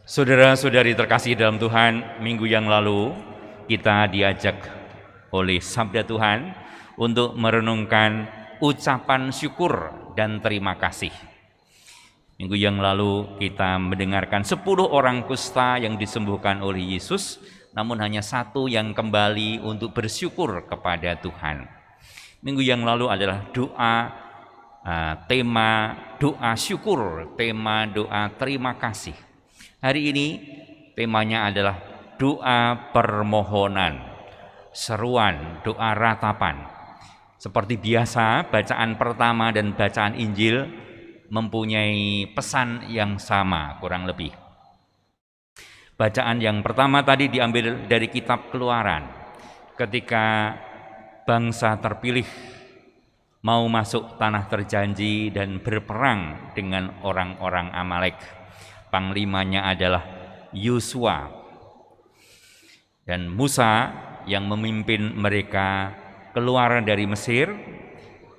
Saudara-saudari terkasih dalam Tuhan, minggu yang lalu kita diajak oleh Sabda Tuhan untuk merenungkan ucapan syukur dan terima kasih. Minggu yang lalu kita mendengarkan 10 orang kusta yang disembuhkan oleh Yesus, namun hanya satu yang kembali untuk bersyukur kepada Tuhan. Minggu yang lalu adalah tema doa syukur, tema doa terima kasih. Hari ini temanya adalah doa permohonan, seruan, doa ratapan. Seperti biasa, bacaan pertama dan bacaan Injil mempunyai pesan yang sama kurang lebih. Bacaan yang pertama tadi diambil dari kitab Keluaran. Ketika bangsa terpilih mau masuk tanah terjanji dan berperang dengan orang-orang Amalek. Panglimanya adalah Yosua, dan Musa yang memimpin mereka keluar dari Mesir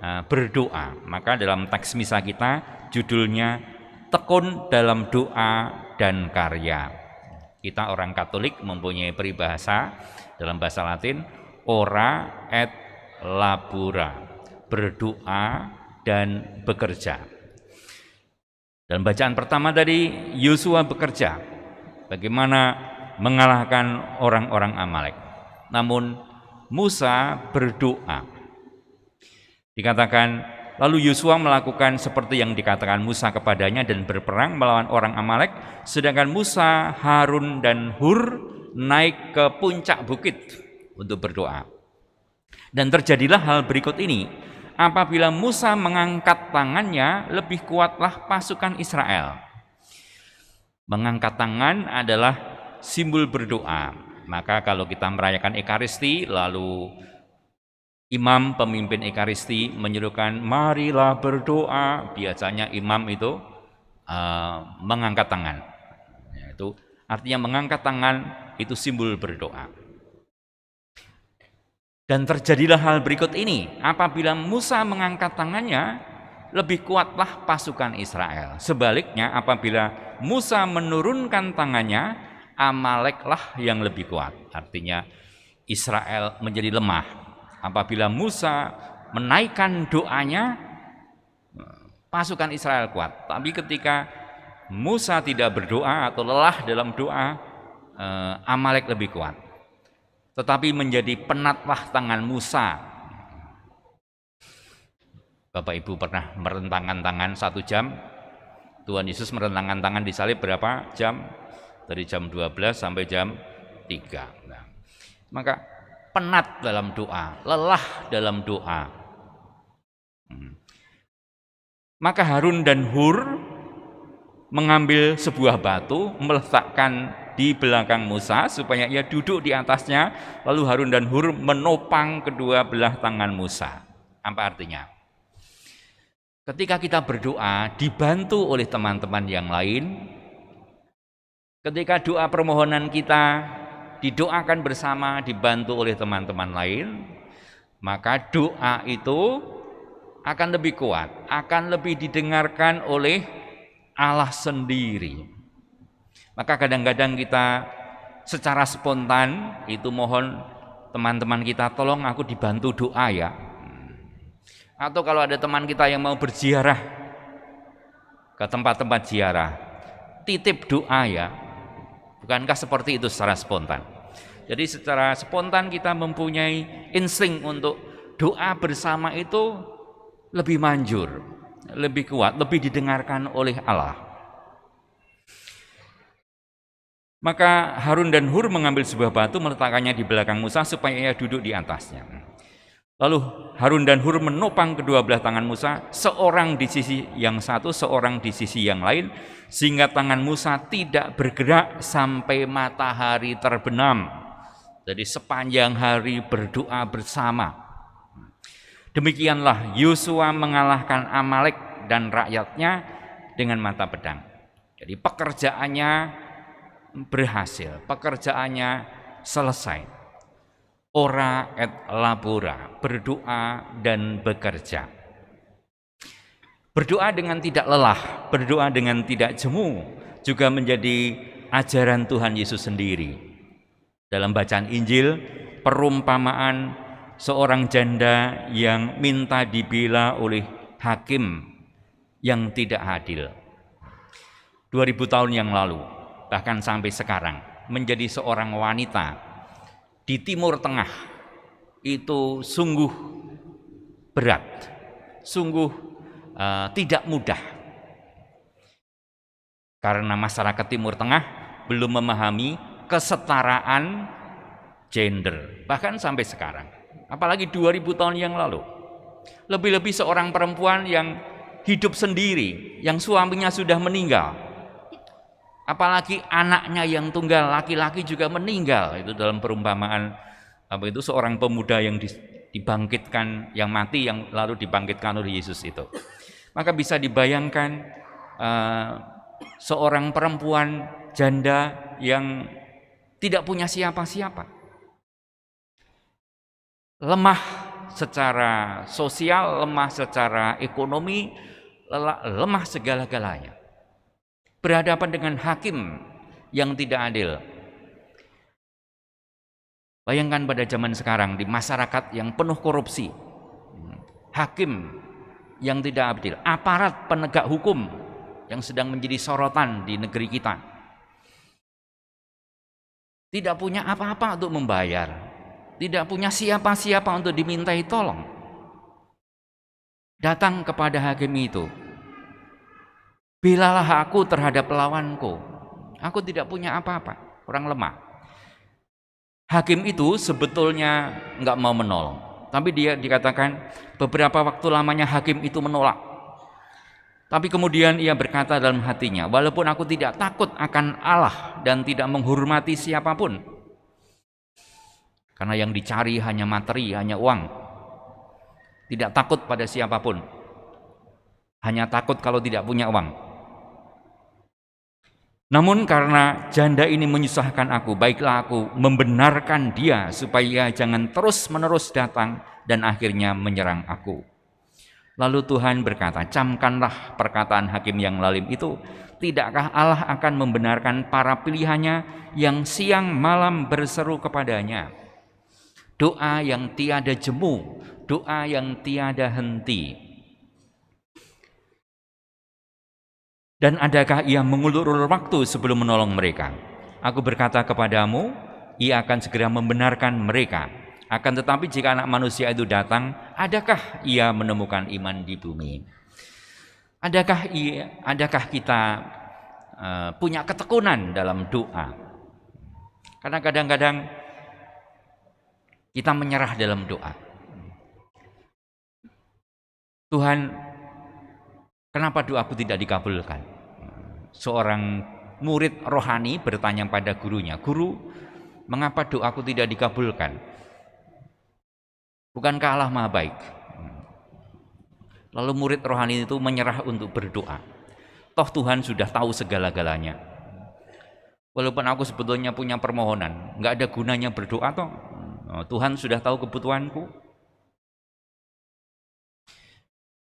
berdoa. Maka dalam teks misa kita judulnya tekun dalam doa dan karya. Kita orang Katolik mempunyai peribahasa dalam bahasa Latin ora et labora, berdoa dan bekerja. Dan bacaan pertama tadi Yosua bekerja bagaimana mengalahkan orang-orang Amalek. Namun Musa berdoa. Dikatakan lalu Yosua melakukan seperti yang dikatakan Musa kepadanya dan berperang melawan orang Amalek, sedangkan Musa, Harun dan Hur naik ke puncak bukit untuk berdoa. Dan terjadilah hal berikut ini. Apabila Musa mengangkat tangannya, lebih kuatlah pasukan Israel. Mengangkat tangan adalah simbol berdoa. Maka kalau kita merayakan Ekaristi, lalu imam pemimpin Ekaristi menyerukan marilah berdoa, biasanya imam itu mengangkat tangan. Itu artinya mengangkat tangan itu simbol berdoa. Dan terjadilah hal berikut ini, apabila Musa mengangkat tangannya, lebih kuatlah pasukan Israel. Sebaliknya, apabila Musa menurunkan tangannya, Amaleklah yang lebih kuat. Artinya Israel menjadi lemah. Apabila Musa menaikkan doanya, pasukan Israel kuat. Tapi ketika Musa tidak berdoa atau lelah dalam doa, Amalek lebih kuat. Tetapi menjadi penatlah tangan Musa. Bapak Ibu pernah merentangkan tangan 1 jam? Tuhan Yesus merentangkan tangan di salib berapa jam? Dari jam 12 sampai jam 3. Nah, maka penat dalam doa, lelah dalam doa. Maka Harun dan Hur mengambil sebuah batu, meletakkan di belakang Musa supaya ia duduk di atasnya, lalu Harun dan Hur menopang kedua belah tangan Musa. Apa artinya? Ketika kita berdoa dibantu oleh teman-teman yang lain, ketika doa permohonan kita didoakan bersama dibantu oleh teman-teman lain, maka doa itu akan lebih kuat, akan lebih didengarkan oleh Allah sendiri. Maka kadang-kadang kita secara spontan itu mohon teman-teman kita tolong aku dibantu doa ya. Atau kalau ada teman kita yang mau berziarah ke tempat-tempat ziarah, titip doa ya. Bukankah seperti itu secara spontan? Jadi secara spontan kita mempunyai insting untuk doa bersama itu lebih manjur, lebih kuat, lebih didengarkan oleh Allah. Maka Harun dan Hur mengambil sebuah batu, meletakkannya di belakang Musa supaya ia duduk di atasnya. Lalu Harun dan Hur menopang kedua belah tangan Musa, seorang di sisi yang satu, seorang di sisi yang lain, sehingga tangan Musa tidak bergerak sampai matahari terbenam. Jadi sepanjang hari berdoa bersama. Demikianlah Yosua mengalahkan Amalek dan rakyatnya dengan mata pedang. Jadi pekerjaannya berhasil, pekerjaannya selesai. Ora et labora, berdoa dan bekerja. Berdoa dengan tidak lelah, berdoa dengan tidak jemu juga menjadi ajaran Tuhan Yesus sendiri. Dalam bacaan Injil, perumpamaan seorang janda yang minta dibela oleh hakim yang tidak adil. 2000 tahun yang lalu, bahkan sampai sekarang, menjadi seorang wanita di Timur Tengah itu sungguh berat, sungguh tidak mudah. Karena masyarakat Timur Tengah belum memahami kesetaraan gender, bahkan sampai sekarang. Apalagi 2000 tahun yang lalu. Lebih-lebih seorang perempuan yang hidup sendiri, yang suaminya sudah meninggal. Apalagi anaknya yang tunggal laki-laki juga meninggal. Itu dalam perumpamaan seorang pemuda yang dibangkitkan, yang mati, yang lalu dibangkitkan oleh Yesus itu. Maka bisa dibayangkan seorang perempuan janda yang tidak punya siapa-siapa, lemah secara sosial, lemah secara ekonomi, lemah segala-galanya, berhadapan dengan hakim yang tidak adil. Bayangkan pada zaman sekarang di masyarakat yang penuh korupsi, hakim yang tidak adil, aparat penegak hukum yang sedang menjadi sorotan di negeri kita, tidak punya apa-apa untuk membayar, tidak punya siapa-siapa untuk dimintai tolong. Datang kepada hakim itu, belalah aku terhadap lawanku, aku tidak punya apa-apa, orang lemah. Hakim itu sebetulnya nggak mau menolong, tapi dia dikatakan beberapa waktu lamanya hakim itu menolak. Tapi kemudian ia berkata dalam hatinya, walaupun aku tidak takut akan Allah dan tidak menghormati siapapun, karena yang dicari hanya materi, hanya uang, tidak takut pada siapapun, hanya takut kalau tidak punya uang. Namun karena janda ini menyusahkan aku, baiklah aku membenarkan dia supaya jangan terus-menerus datang dan akhirnya menyerang aku. Lalu Tuhan berkata, camkanlah perkataan hakim yang lalim itu. Tidakkah Allah akan membenarkan para pilihannya yang siang malam berseru kepadanya? Doa yang tiada jemu, doa yang tiada henti. Dan adakah ia mengulur-ulur waktu sebelum menolong mereka? Aku berkata kepadamu, ia akan segera membenarkan mereka. Akan tetapi jika anak manusia itu datang, adakah ia menemukan iman di bumi? Adakah kita punya ketekunan dalam doa? Karena kadang-kadang kita menyerah dalam doa. Tuhan, kenapa doaku tidak dikabulkan? Seorang murid rohani bertanya pada gurunya, guru, mengapa doaku tidak dikabulkan? Bukankah Allah Maha Baik? Lalu murid rohani itu menyerah untuk berdoa. Toh Tuhan sudah tahu segala-galanya. Walaupun aku sebetulnya punya permohonan, nggak ada gunanya berdoa toh. Tuhan sudah tahu kebutuhanku.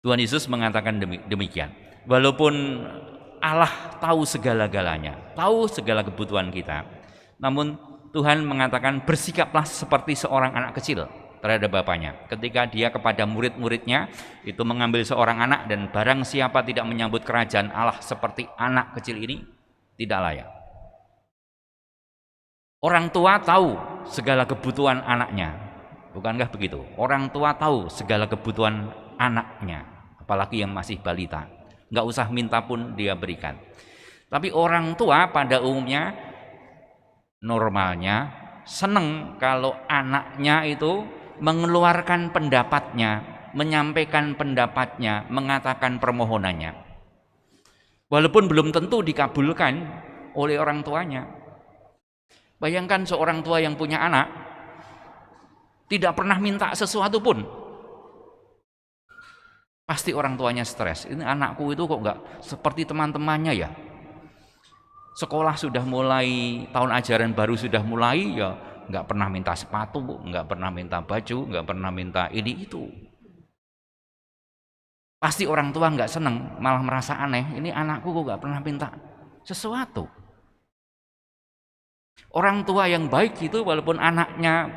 Tuhan Yesus mengatakan demikian. Walaupun Allah tahu segala-galanya, tahu segala kebutuhan kita, namun Tuhan mengatakan bersikaplah seperti seorang anak kecil terhadap bapaknya. Ketika dia kepada murid-muridnya itu mengambil seorang anak, dan barang siapa tidak menyambut kerajaan Allah seperti anak kecil ini, tidak layak. Orang tua tahu segala kebutuhan anaknya, bukankah begitu? Orang tua tahu segala kebutuhan anaknya, apalagi yang masih balita, nggak usah minta pun dia berikan. Tapi orang tua pada umumnya, normalnya seneng kalau anaknya itu mengeluarkan pendapatnya, menyampaikan pendapatnya, mengatakan permohonannya. Walaupun belum tentu dikabulkan oleh orang tuanya. Bayangkan seorang tua yang punya anak, tidak pernah minta sesuatu pun. Pasti orang tuanya stres. Ini anakku itu kok nggak seperti teman-temannya ya. Sekolah sudah mulai, tahun ajaran baru sudah mulai, ya nggak pernah minta sepatu, nggak pernah minta baju, nggak pernah minta ini itu. Pasti orang tua nggak seneng, malah merasa aneh. Ini anakku kok nggak pernah minta sesuatu. Orang tua yang baik itu walaupun anaknya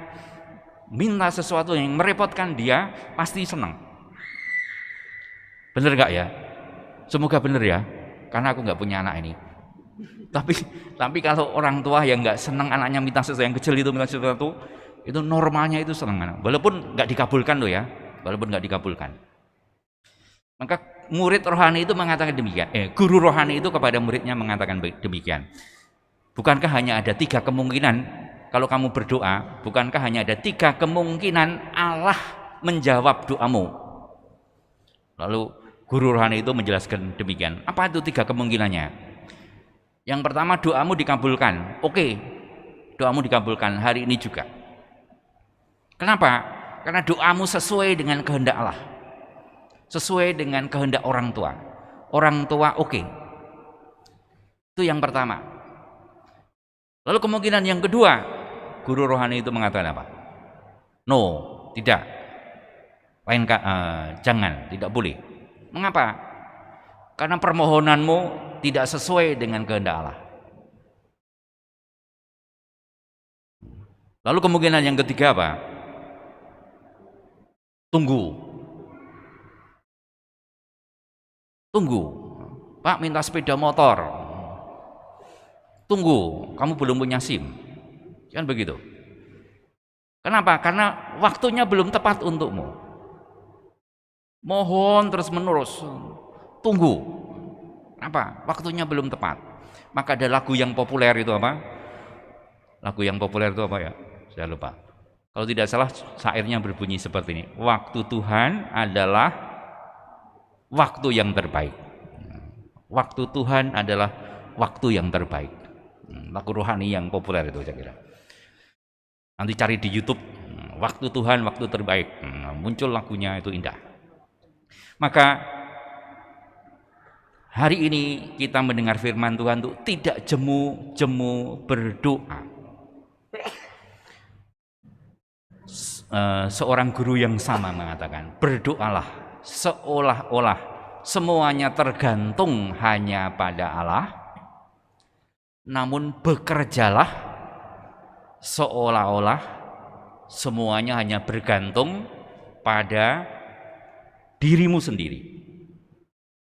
minta sesuatu yang merepotkan dia, pasti senang. Bener gak ya? Semoga bener ya, karena aku nggak punya anak ini. Tapi kalau orang tua yang nggak senang anaknya minta sesuatu yang kecil itu minta sesuatu, itu normalnya itu senang, walaupun nggak dikabulkan loh ya, walaupun nggak dikabulkan. Maka murid rohani itu mengatakan demikian, guru rohani itu kepada muridnya mengatakan demikian. Bukankah hanya ada 3 kemungkinan kalau kamu berdoa? Bukankah hanya ada 3 kemungkinan Allah menjawab doamu? Lalu guru rohani itu menjelaskan demikian. Apa itu 3 kemungkinannya? Yang pertama, doamu dikabulkan. Oke, doamu dikabulkan hari ini juga. Kenapa? Karena doamu sesuai dengan kehendak Allah, sesuai dengan kehendak orang tua. Orang tua oke. Itu yang pertama. Lalu kemungkinan yang kedua, guru rohani itu mengatakan apa? No, tidak. Jangan, tidak boleh. Mengapa? Karena permohonanmu tidak sesuai dengan kehendak Allah. Lalu kemungkinan yang ketiga apa? Tunggu. Pak minta sepeda motor. Tunggu, kamu belum punya SIM. Kan begitu. Kenapa? Karena waktunya belum tepat untukmu. Mohon terus menerus. Tunggu. Kenapa? Waktunya belum tepat. Maka ada lagu yang populer itu apa? Lagu yang populer itu apa ya? Saya lupa. Kalau tidak salah syairnya berbunyi seperti ini. Waktu Tuhan adalah waktu yang terbaik. Waktu Tuhan adalah waktu yang terbaik. Lagu rohani yang populer itu saya kira. Nanti cari di YouTube. Waktu Tuhan, waktu terbaik. Muncul lagunya, itu indah. Maka hari ini kita mendengar firman Tuhan untuk tidak jemu-jemu berdoa. Seorang guru yang sama mengatakan, berdoalah seolah-olah semuanya tergantung hanya pada Allah, namun bekerjalah seolah-olah semuanya hanya bergantung pada dirimu sendiri.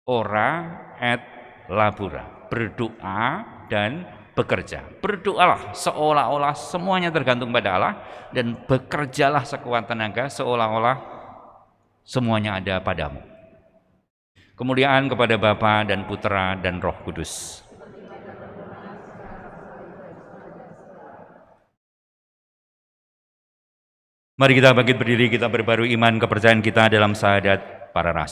Ora et labora, berdoa dan bekerja. Berdoalah seolah-olah semuanya tergantung pada Allah, dan bekerjalah sekuat tenaga seolah-olah semuanya ada padamu. Kemuliaan kepada Bapa dan Putra dan Roh Kudus. Mari kita bangkit berdiri, kita berbaru iman kepercayaan kita dalam syahadat para rasul.